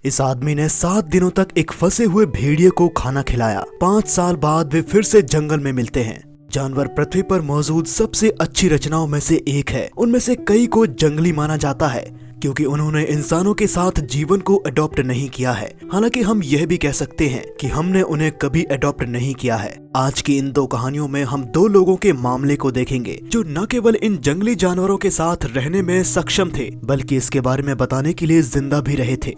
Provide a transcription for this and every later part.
इस आदमी ने 7 दिनों तक एक फंसे हुए भेड़िए को खाना खिलाया। 5 साल बाद वे फिर से जंगल में मिलते हैं। जानवर पृथ्वी पर मौजूद सबसे अच्छी रचनाओं में से एक है। उनमें से कई को जंगली माना जाता है क्योंकि उन्होंने इंसानों के साथ जीवन को अडॉप्ट नहीं किया है। हालांकि हम यह भी कह सकते हैं कि हमने उन्हें कभी अडॉप्ट नहीं किया है। आज की इन 2 कहानियों में हम 2 लोगों के मामले को देखेंगे जो न केवल इन जंगली जानवरों के साथ रहने में सक्षम थे बल्कि इसके बारे में बताने के लिए जिंदा भी रहे थे,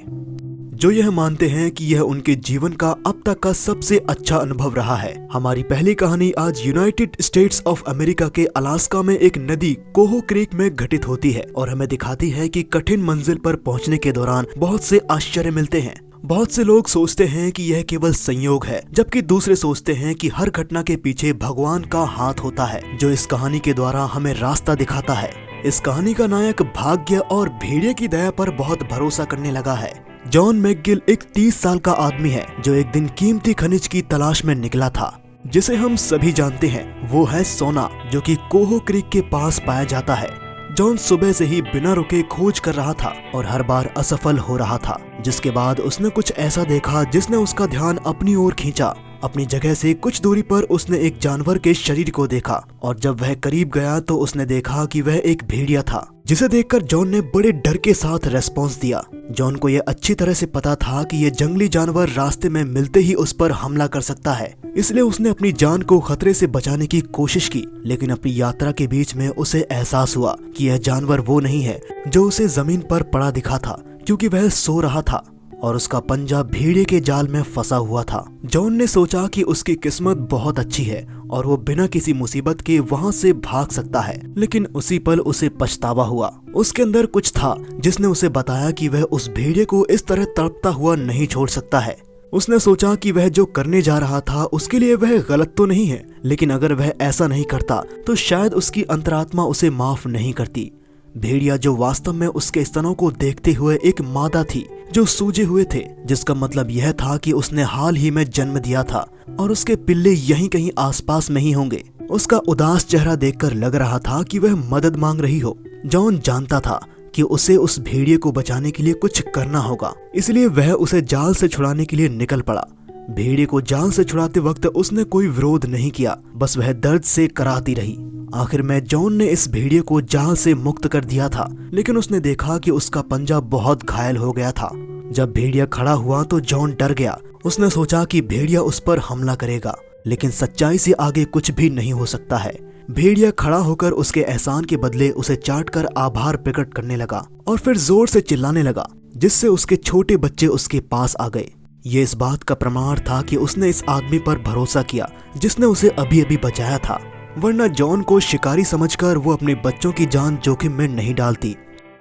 जो यह मानते हैं कि यह उनके जीवन का अब तक का सबसे अच्छा अनुभव रहा है। हमारी पहली कहानी आज यूनाइटेड स्टेट्स ऑफ अमेरिका के अलास्का में एक नदी कोहो क्रीक में घटित होती है और हमें दिखाती है कि कठिन मंजिल पर पहुंचने के दौरान बहुत से आश्चर्य मिलते हैं। बहुत से लोग सोचते हैं कि यह केवल संयोग है, जबकि दूसरे सोचते हैं कि हर घटना के पीछे भगवान का हाथ होता है जो इस कहानी के द्वारा हमें रास्ता दिखाता है। इस कहानी का नायक भाग्य और भेड़िए की दया पर बहुत भरोसा करने लगा है। जॉन मैकगिल एक 30 साल का आदमी है जो एक दिन कीमती खनिज की तलाश में निकला था, जिसे हम सभी जानते हैं वो है सोना, जो कि कोहो क्रीक के पास पाया जाता है। जॉन सुबह से ही बिना रुके खोज कर रहा था और हर बार असफल हो रहा था, जिसके बाद उसने कुछ ऐसा देखा जिसने उसका ध्यान अपनी ओर खींचा। अपनी जगह से कुछ दूरी पर उसने एक जानवर के शरीर को देखा और जब वह करीब गया तो उसने देखा कि वह एक भेड़िया था, जिसे देखकर जॉन ने बड़े डर के साथ रेस्पॉन्स दिया। जॉन को यह अच्छी तरह से पता था कि यह जंगली जानवर रास्ते में मिलते ही उस पर हमला कर सकता है, इसलिए उसने अपनी जान को खतरे से बचाने की कोशिश की। लेकिन अपनी यात्रा के बीच में उसे एहसास हुआ कि यह जानवर वो नहीं है जो उसे जमीन पर पड़ा दिखा था, क्योंकि वह सो रहा था और उसका पंजा भेड़िए के जाल में फंसा हुआ था। जॉन ने सोचा कि उसकी किस्मत बहुत अच्छी है और वो बिना किसी मुसीबत के वहां से भाग सकता है, लेकिन उसी पल उसे पछतावा हुआ। उसके अंदर कुछ था जिसने उसे बताया कि वह उस भेड़िए को इस तरह तड़पता हुआ नहीं छोड़ सकता है। उसने सोचा कि वह जो करने जा रहा था उसके लिए वह गलत तो नहीं है, लेकिन अगर वह ऐसा नहीं करता तो शायद उसकी अंतरात्मा उसे माफ नहीं करती। भेड़िया, जो वास्तव में उसके स्तनों को देखते हुए एक मादा थी जो सूजे हुए थे, जिसका मतलब यह था कि उसने हाल ही में जन्म दिया था और उसके पिल्ले यहीं कहीं आसपास में ही होंगे। उसका उदास चेहरा देखकर लग रहा था कि वह मदद मांग रही हो। जॉन जानता था कि उसे उस भेड़िए को बचाने के लिए कुछ करना होगा, इसलिए वह उसे जाल से छुड़ाने के लिए निकल पड़ा। भेड़िए को जाल से छुड़ाते वक्त उसने कोई विरोध नहीं किया, बस वह दर्द से कराहती रही। आखिर में जॉन ने इस भेड़िए को जाल से मुक्त कर दिया था, लेकिन उसने देखा कि उसका पंजा बहुत घायल हो गया था। जब भेड़िया खड़ा हुआ तो जॉन डर गया। उसने सोचा कि भेड़िया उस पर हमला करेगा, लेकिन सच्चाई से आगे कुछ भी नहीं हो सकता है। भेड़िया खड़ा होकर उसके एहसान के बदले उसे चाटकर आभार प्रकट करने लगा और फिर जोर से चिल्लाने लगा, जिससे उसके छोटे बच्चे उसके पास आ गए। ये इस बात का प्रमाण था कि उसने इस आदमी पर भरोसा किया जिसने उसे अभी अभी बचाया था, वरना जॉन को शिकारी समझकर वो अपने बच्चों की जान जोखिम में नहीं डालती।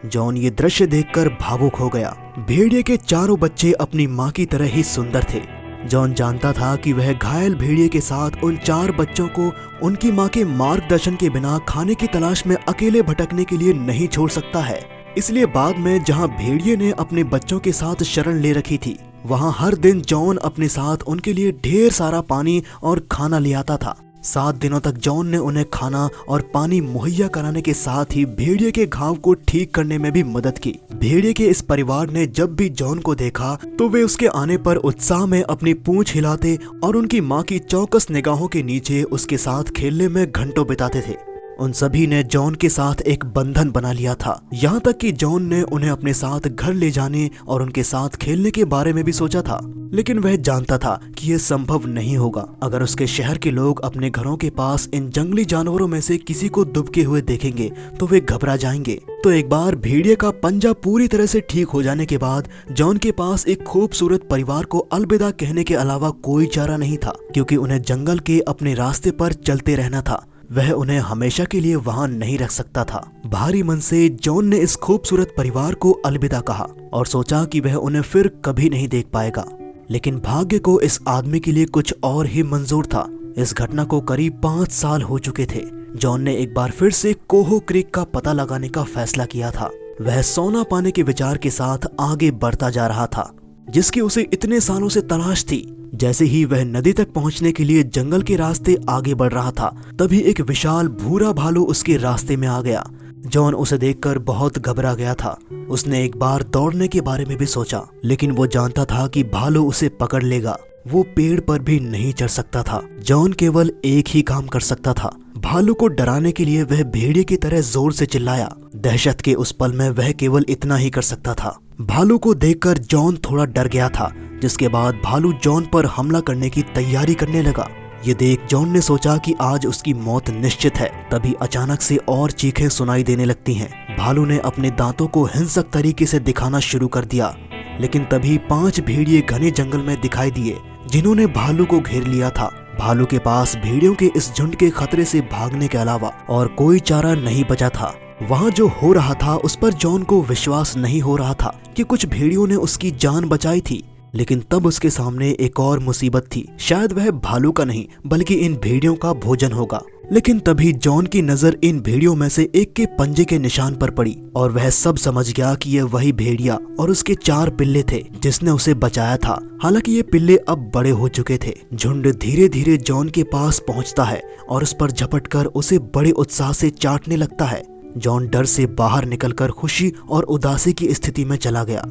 जॉन ये दृश्य देखकर भावुक हो गया। भेड़िए के चारों बच्चे अपनी माँ की तरह ही सुंदर थे। जॉन जानता था कि वह घायल भेड़िए के साथ उन 4 बच्चों को उनकी माँ के मार्गदर्शन के बिना खाने की तलाश में अकेले भटकने के लिए नहीं छोड़ सकता है। इसलिए बाद में जहाँ भेड़िए ने अपने बच्चों के साथ शरण ले रखी थी, वहाँ हर दिन जॉन अपने साथ उनके लिए ढेर सारा पानी और खाना ले आता था। 7 दिनों तक जॉन ने उन्हें खाना और पानी मुहैया कराने के साथ ही भेड़िए के घाव को ठीक करने में भी मदद की। भेड़िए के इस परिवार ने जब भी जॉन को देखा तो वे उसके आने पर उत्साह में अपनी पूंछ हिलाते और उनकी माँ की चौकस निगाहों के नीचे उसके साथ खेलने में घंटों बिताते थे। उन सभी ने जॉन के साथ एक बंधन बना लिया था, यहाँ तक कि जॉन ने उन्हें अपने साथ घर ले जाने और उनके साथ खेलने के बारे में भी सोचा था। लेकिन वह जानता था कि यह संभव नहीं होगा। अगर उसके शहर के लोग अपने घरों के पास इन जंगली जानवरों में से किसी को दुबके हुए देखेंगे तो वे घबरा जाएंगे। तो एक बार भेड़िए का पंजा पूरी तरह से ठीक हो जाने के बाद जॉन के पास एक खूबसूरत परिवार को अलविदा कहने के अलावा कोई चारा नहीं था, क्योंकि उन्हें जंगल के अपने रास्ते पर चलते रहना था। वह उन्हें हमेशा के लिए वहां नहीं रख सकता था। भारी मन से जॉन ने इस खूबसूरत परिवार को अलविदा कहा और सोचा कि वह उन्हें फिर कभी नहीं देख पाएगा। लेकिन भाग्य को इस आदमी के लिए कुछ और ही मंजूर था। इस घटना को करीब 5 साल हो चुके थे। जॉन ने एक बार फिर से कोहो क्रीक का पता लगाने का फैसला किया था। वह सोना पाने के विचार के साथ आगे बढ़ता जा रहा था, जिसकी उसे इतने सालों से तलाश थी। जैसे ही वह नदी तक पहुंचने के लिए जंगल के रास्ते आगे बढ़ रहा था, तभी एक विशाल भूरा भालू उसके रास्ते में आ गया, जॉन उसे देखकर बहुत घबरा गया था। उसने एक बार दौड़ने के बारे में भी सोचा, लेकिन वो जानता था कि भालू उसे पकड़ लेगा। वो पेड़ पर भी नहीं चढ़ सकता था। जॉन केवल एक ही काम कर सकता था। भालू को डराने के लिए वह भेड़िए की तरह जोर से चिल्लाया। दहशत के उस पल में वह केवल इतना ही कर सकता था। भालू को देखकर जॉन थोड़ा डर गया था, जिसके बाद भालू जॉन पर हमला करने की तैयारी करने लगा। ये देख जॉन ने सोचा कि आज उसकी मौत निश्चित है। तभी अचानक से और चीखें सुनाई देने लगती हैं। भालू ने अपने दांतों को हिंसक तरीके से दिखाना शुरू कर दिया, लेकिन तभी 5 भेड़िए घने जंगल में दिखाई दिए, जिन्होंने भालू को घेर लिया था। भालू के पास भेड़ियों के इस झुंड के खतरे से भागने के अलावा और कोई चारा नहीं बचा था। वहाँ जो हो रहा था उस पर जॉन को विश्वास नहीं हो रहा था कि कुछ भेड़ियों ने उसकी जान बचाई थी। लेकिन तब उसके सामने एक और मुसीबत थी। शायद वह भालू का नहीं बल्कि इन भेड़ियों का भोजन होगा। लेकिन तभी जॉन की नजर इन भेड़ियों में से एक के पंजे के निशान पर पड़ी और वह सब समझ गया कि यह वही भेड़िया और उसके 4 पिल्ले थे जिसने उसे बचाया था। हालांकि ये पिल्ले अब बड़े हो चुके थे। झुंड धीरे धीरे जॉन के पास पहुंचता है और उस पर झपटकर उसे बड़े उत्साह से चाटने लगता है। जॉन डर से बाहर निकलकर खुशी और उदासी की स्थिति में चला गया।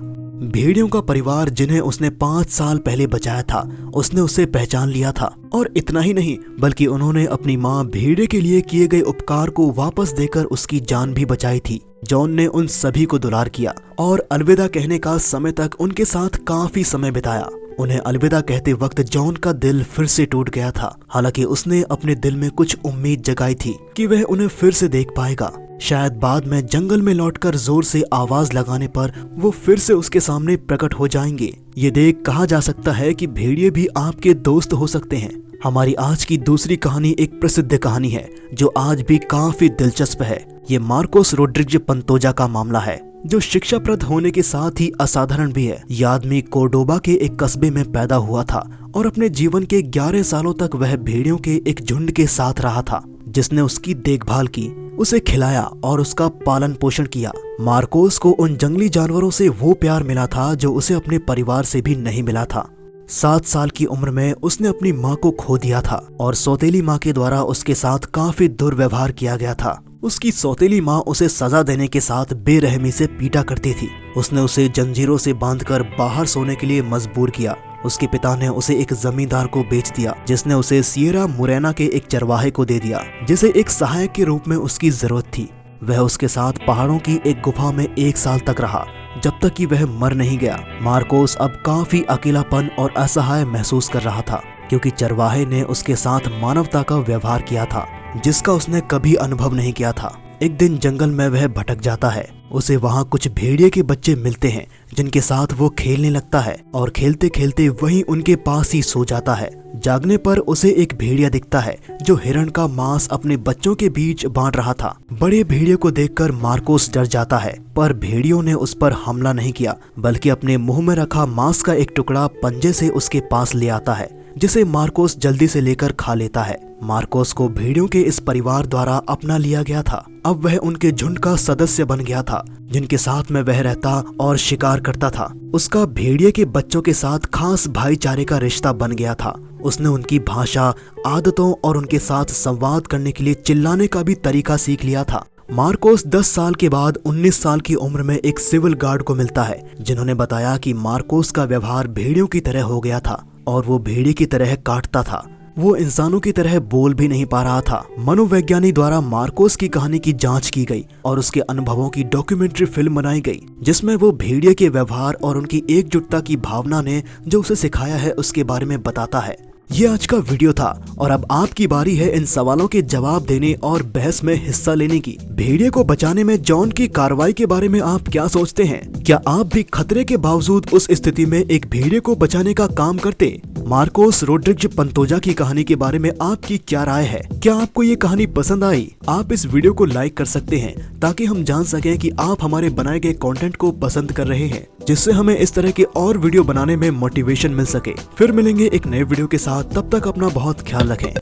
भेड़ियों का परिवार जिन्हें उसने 5 साल पहले बचाया था, उसने उसे पहचान लिया था। और इतना ही नहीं बल्कि उन्होंने अपनी माँ भेड़िए के लिए किए गए उपकार को वापस देकर उसकी जान भी बचाई थी। जॉन ने उन सभी को दुलार किया और अलविदा कहने का समय तक उनके साथ काफी समय बिताया। उन्हें अलविदा कहते वक्त जॉन का दिल फिर से टूट गया था। हालांकि उसने अपने दिल में कुछ उम्मीद जगाई थी कि वह उन्हें फिर से देख पाएगा। शायद बाद में जंगल में लौटकर जोर से आवाज लगाने पर वो फिर से उसके सामने प्रकट हो जाएंगे। ये देख कहा जा सकता है कि भेड़िए भी आपके दोस्त हो सकते हैं। हमारी आज की दूसरी कहानी एक प्रसिद्ध कहानी है जो आज भी काफी दिलचस्प है। ये मार्कोस रोड्रिग्ज पंतोजा का मामला है, जो शिक्षाप्रद होने के साथ ही असाधारण भी है। ये आदमी कोर्डोबा के एक कस्बे में पैदा हुआ था और अपने जीवन के 11 सालों तक वह भेड़ियों के एक झुंड के साथ रहा था, जिसने उसकी देखभाल की, उसे खिलाया और उसका पालन पोषण किया। मार्कोस को उन जंगली जानवरों से वो प्यार मिला था जो उसे अपने परिवार से भी नहीं मिला था। 7 साल की उम्र में उसने अपनी माँ को खो दिया था और सौतेली माँ के द्वारा उसके साथ काफी दुर्व्यवहार किया गया था। उसकी सौतेली माँ उसे सजा देने के साथ बेरहमी से पीटा करती थी। उसने उसे जंजीरों से बांधकर बाहर सोने के लिए मजबूर किया। उसके पिता ने उसे एक जमींदार को बेच दिया, जिसने उसे सियरा मुरैना के एक चरवाहे को दे दिया, जिसे एक सहायक के रूप में उसकी जरूरत थी। वह उसके साथ पहाड़ों की एक गुफा में 1 साल तक रहा, जब तक कि वह मर नहीं गया। मार्कोस अब काफी अकेलापन और असहाय महसूस कर रहा था, क्योंकि चरवाहे ने उसके साथ मानवता का व्यवहार किया था, जिसका उसने कभी अनुभव नहीं किया था। एक दिन जंगल में वह भटक जाता है। उसे वहाँ कुछ भेड़िए के बच्चे मिलते हैं, जिनके साथ वो खेलने लगता है और खेलते खेलते वहीं उनके पास ही सो जाता है। जागने पर उसे एक भेड़िया दिखता है जो हिरण का मांस अपने बच्चों के बीच बांट रहा था। बड़े भेड़िए को देखकर मार्कोस डर जाता है, पर भेड़ियों ने उस पर हमला नहीं किया, बल्कि अपने मुंह में रखा मांस का एक टुकड़ा पंजे से उसके पास ले आता है, जिसे मार्कोस जल्दी से लेकर खा लेता है। मार्कोस को भेड़ियों के इस परिवार द्वारा अपना लिया गया था। अब वह उनके झुंड का सदस्य बन गया था, जिनके साथ में वह रहता और शिकार करता था। उसका भेड़िए के बच्चों के साथ खास भाईचारे का रिश्ता बन गया था। उसने उनकी भाषा, आदतों और उनके साथ संवाद करने के लिए चिल्लाने का भी तरीका सीख लिया था। मार्कोस 10 साल के बाद 19 साल की उम्र में एक सिविल गार्ड को मिलता है, जिन्होंने बताया कि मार्कोस का व्यवहार भेड़ियों की तरह हो गया था और वो भेड़िए की तरह काटता था। वो इंसानों की तरह बोल भी नहीं पा रहा था। मनोवैज्ञानिक द्वारा मार्कोस की कहानी की जांच की गई और उसके अनुभवों की डॉक्यूमेंट्री फिल्म बनाई गई, जिसमें वो भेड़िए के व्यवहार और उनकी एकजुटता की भावना ने जो उसे सिखाया है उसके बारे में बताता है। ये आज का वीडियो था और अब आपकी बारी है इन सवालों के जवाब देने और बहस में हिस्सा लेने की। भेड़िए को बचाने में जॉन की कार्रवाई के बारे में आप क्या सोचते हैं? क्या आप भी खतरे के बावजूद उस स्थिति में एक भेड़िए को बचाने का काम करते? मार्कोस रोड्रिग्ज पंतोजा की कहानी के बारे में आपकी क्या राय है? क्या आपको ये कहानी पसंद आई? आप इस वीडियो को लाइक कर सकते हैं ताकि हम जान सकें कि आप हमारे बनाए गए कंटेंट को पसंद कर रहे हैं, जिससे हमें इस तरह के और वीडियो बनाने में मोटिवेशन मिल सके। फिर मिलेंगे एक नए वीडियो के साथ, तब तक अपना बहुत ख्याल रखें।